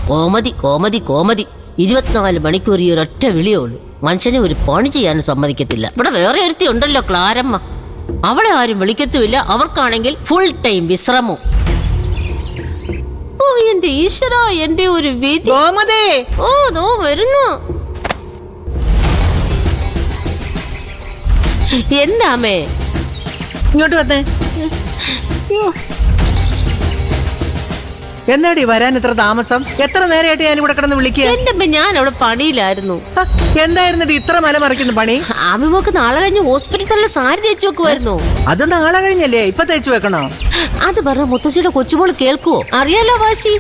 കോമതി കോമതി കോമതി 24 മണിക്കൂർ ഈ ഒരൊറ്റ വിളിയേ ഉള്ളൂ. മനുഷ്യനെ ഒരു പണി ചെയ്യാനും സമ്മതിക്കത്തില്ല. ഇവിടെ വേറെ ഒരുത്തി ഉണ്ടല്ലോ, ക്ലാരമ്മ. അവളെ ആരും വിളിക്കത്തുമില്ല. അവർക്കാണെങ്കിൽ ഫുൾ ടൈം വിശ്രമവും. ഓ എന്റെ ഈശ്വര, എന്റെ ഒരു വിധി. ഓ ദോ വരുന്നു. എന്താമേ ഇങ്ങോട്ട് വന്നേ. എന്താടി വരാൻ ഇത്ര താമസം? എത്ര നേരമായിട്ട് ഞാൻ ഇവിടെ കിടന്ന് വിളിക്കുക? എന്റെ ഞാൻ അവിടെ പണിയിലായിരുന്നു. എന്തായിരുന്നടി ഇത്ര മലമറിക്കുന്ന പണി? ആമിമോക്ക് നാളെ കഴിഞ്ഞ് ഹോസ്പിറ്റലിൽ സാരി തേച്ചു വെക്കുമായിരുന്നു. അത് നാളെ കഴിഞ്ഞല്ലേ, ഇപ്പൊ തേച്ചു വെക്കണോ? അത് പറഞ്ഞ മുത്തശ്ശിയുടെ കൊച്ചുമോള് കേൾക്കുവോ? അറിയാലോ വാശി.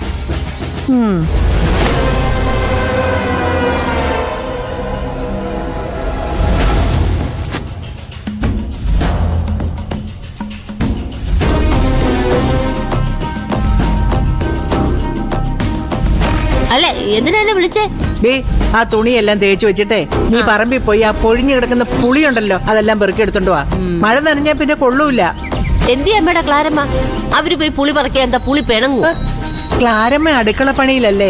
അല്ല, എന്തിനാ എന്നെ വിളിച്ചേ? ആ തുണിയെല്ലാം തേച്ചു വെച്ചിട്ടേ നീ പറമ്പിൽ പോയി ആ പൊഴിഞ്ഞു കിടക്കുന്ന പുളിയുണ്ടല്ലോ അതെല്ലാം പെറുക്കി എടുത്തോണ്ട് വാ. മഴ നനഞ്ഞാ പിന്നെ കൊള്ളൂല. എന്തി അമ്മയുടെ ക്ലാരമ്മ? അവര് പോയി പുളി പറക്കാൻ എന്താ പുളി പിണങ്ങൂ? ക്ലാരമ്മ അടുക്കള പണിയിലല്ലേ?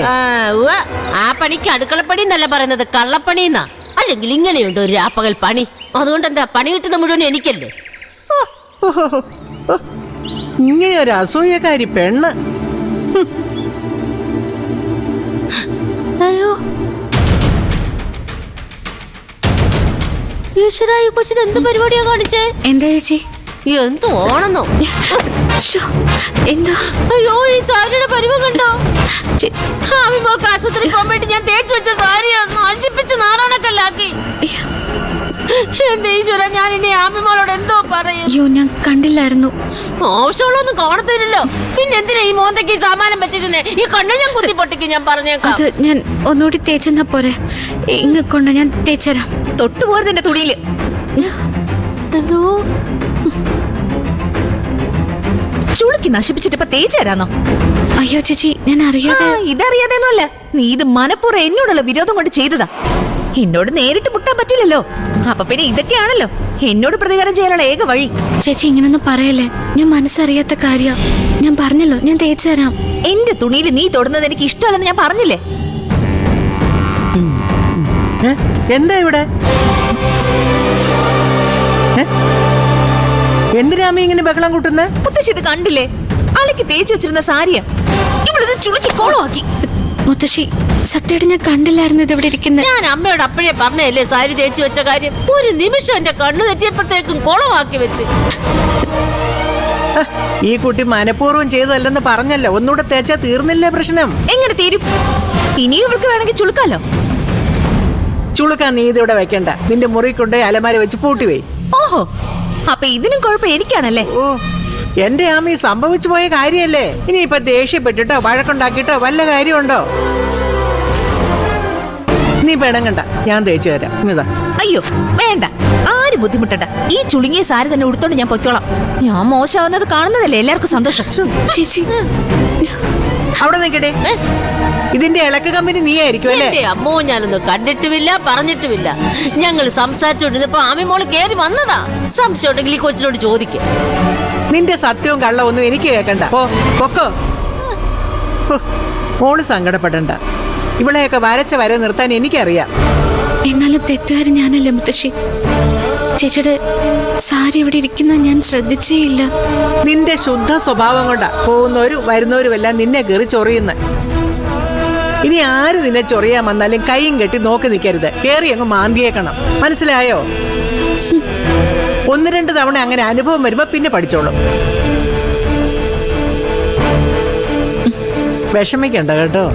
ആ പണിക്ക് അടുക്കളപ്പണി എന്നല്ല പറയുന്നത്, കള്ളപ്പണിന്നാ. അല്ലെങ്കിൽ ഇങ്ങനെയുണ്ട് ഒരു രാപ്പകൽ പണി. അതുകൊണ്ട് എന്താ പണി കിട്ടുന്ന മുഴുവൻ എനിക്കല്ലേ? ഇങ്ങനെ ഒരു അസൂയക്കാരി പെണ്ണ്. അയ്യോ ഈശ്വരായി, കൊച്ചിന് എന്ത് പരിപാടിയാ കാണിച്ചേ? എന്താ ചേച്ചി? എന്ത് ഓണെന്നോ? എന്താ? അയ്യോ, ഈ സാരിയുടെ പരിവം കണ്ടോ? ആമിമോൾക്ക് ആശുപത്രി പോകാൻ വേണ്ടി ഞാൻ തേച്ചു വെച്ച സാരിയാ നശിപ്പിച്ച് നാറാണക്കല്ലാക്കി. എന്റെ ഈശ്വര, ഞാൻ ഇനി ആമിമോളോട് എന്തോ പറയും? അയ്യോ, ഞാൻ കണ്ടില്ലായിരുന്നു. ആവശ്യമുള്ളൊന്നും കാണത്തില്ലല്ലോ, പിന്നെ എന്തിനാ ഈ മോന്തയ്ക്ക് സാമാനം വെച്ചിരുന്നേ? ഈ കണ്ണു ഞാൻ കുത്തി പൊട്ടിക്കും, ഞാൻ പറഞ്ഞേക്കാം. അത് ഞാൻ ഒന്നുകൂടി തേച്ചെന്നാ പോരെ? ഇങ്ങ കൊണ്ട് ഞാൻ തേച്ചരാം. തൊട്ടുപോരുത് എന്റെ തുണിയില്. ചുളുക്കി നശിപ്പിച്ചിട്ട് ഇപ്പൊ തേച്ചരാന്നോ? അയ്യോ ചേച്ചി, ഞാൻ അറിയാതെ. ഇതറിയാതെയൊന്നുമല്ല, നീ ഇത് മനപ്പൂർവ്വം എന്നോടുള്ള വിരോധം കൊണ്ട് ചെയ്തതാ. എന്നോട് നേരിട്ട് മുട്ടാൻ പറ്റില്ലല്ലോ, അപ്പൊ പിന്നെ ഇതൊക്കെയാണല്ലോ എന്നോട് പ്രതികാരം ചെയ്യാനുള്ള ഏക വഴി. ചേച്ചി ഇങ്ങനൊന്നും പറയല്ലേ, ഞാൻ മനസ്സറിയാത്ത കാര്യ. ഞാൻ പറഞ്ഞല്ലോ, ഞാൻ തേച്ചുതരാം. എന്റെ തുണിയിൽ നീ തൊടുന്നത് എനിക്ക് ഇഷ്ടമല്ലെന്ന് ഞാൻ പറഞ്ഞില്ലേ? എന്താ ഇവിടെ? എന്തിനാമി ഇങ്ങനെ ബഹളം കൂട്ടുന്നേ? മുത്തശ്ശി ഇത് കണ്ടില്ലേ? അലക്ക് തേച്ചു വെച്ചിരുന്ന സാരിയാ ഇവളിത് ചുളുക്കി കോളമാക്കി. മുത്തശ്ശി സത്യമായിട്ട് ഞാൻ കണ്ടില്ലായിരുന്നു ഇത് ഇവിടെ ഇരിക്കുന്നത്. ഞാൻ അമ്മയോട് അപ്പോഴേ പറഞ്ഞല്ലേ സാരി തേച്ചു വെച്ച കാര്യം. ഒരു നിമിഷം എന്റെ കണ്ണു തെറ്റിയപ്പോഴത്തേക്കും കോളമാക്കി വെച്ച്. ഈ കുട്ടി മനഃപൂർവ്വം ചെയ്തതല്ലെന്ന് പറഞ്ഞല്ലോ, ഒന്നുകൂടെ തേച്ചാ തീർന്നില്ലേ പ്രശ്നം? എങ്ങനെ തീരും? ഇനിയും ഇവൾക്ക് വേണമെങ്കിൽ ചുളുക്കാലോ. ചുളുക്കാൻ നീ ഇതിവിടെ വെക്കണ്ട, നിന്റെ മുറി കൊണ്ടേ അലമാര വെച്ച് പൂട്ടിവേ. ഓഹോ, അപ്പൊ ഇതിനും കുഴപ്പം എനിക്കാണല്ലേ? ഓ, എന്റെ ആമി സംഭവിച്ചു പോയ കാര്യല്ലേ. ഇനിയിപ്പൊ ദേഷ്യപ്പെട്ടിട്ടോ വഴക്കുണ്ടാക്കിട്ടോ വല്ല കാര്യമുണ്ടോ? നീ പെണങ്ങണ്ട, ഞാൻ തേച്ചു തരാം. ഇതാ. അയ്യോ വേണ്ട, ആരും ബുദ്ധിമുട്ടണ്ട. ഈ ചുളുങ്ങിയ സാരി തന്നെ ഉടുത്തോണ്ട് ഞാൻ പൊയ്ക്കോളാം. ഞാൻ മോശമാവുന്നത് കാണുന്നതല്ലേ എല്ലാവർക്കും സന്തോഷം. ചേച്ചി അവിടെ നിൽക്കട്ടെ, ഇതിന്റെ ഇളക്ക് കമ്പനി നീ ആയിരിക്കും അല്ലേ? അമ്മോ, ഞാനൊന്നും കണ്ടിട്ടുമില്ല പറഞ്ഞിട്ടുമില്ല. ഞങ്ങൾ സംസാരിച്ചോണ്ടിരുന്നപ്പോ ആമിമോള് കേറി വന്നതാ. സംശയം ഉണ്ടെങ്കിൽ ഈ കൊച്ചിനോട് ചോദിക്കും. നിന്റെ സത്യവും കള്ളവൊന്നും എനിക്ക് കേൾക്കണ്ട. പൊക്കോ. മോള് സങ്കടപ്പെടണ്ട, ഇവളെയൊക്കെ വരച്ച വരെ നിർത്താൻ എനിക്കറിയാം. എന്നാലും തെറ്റുകാരി ഞാനല്ലേ മുത്തശ്ശി. ചേച്ചിയുടെ സാരി ഇവിടെ ഇരിക്കുന്നത് ഞാൻ ശ്രദ്ധിച്ചേയില്ല. നിന്റെ ശുദ്ധ സ്വഭാവം കൊണ്ടാ പോകുന്നവരും വരുന്നവരും എല്ലാം നിന്നെ കയറി ചൊറിയുന്ന. ഇനി ആര് നിന്നെ ചൊറിയാൻ വന്നാലും കൈയും കെട്ടി നോക്കി നിൽക്കരുത്, കേറി അങ്ങ് മാന്തിയേക്കണം. മനസ്സിലായോ? 1-2 തവണ അങ്ങനെ അനുഭവം വരുമ്പോ പിന്നെ പഠിച്ചോളും. വിഷമിക്കണ്ട കേട്ടോ.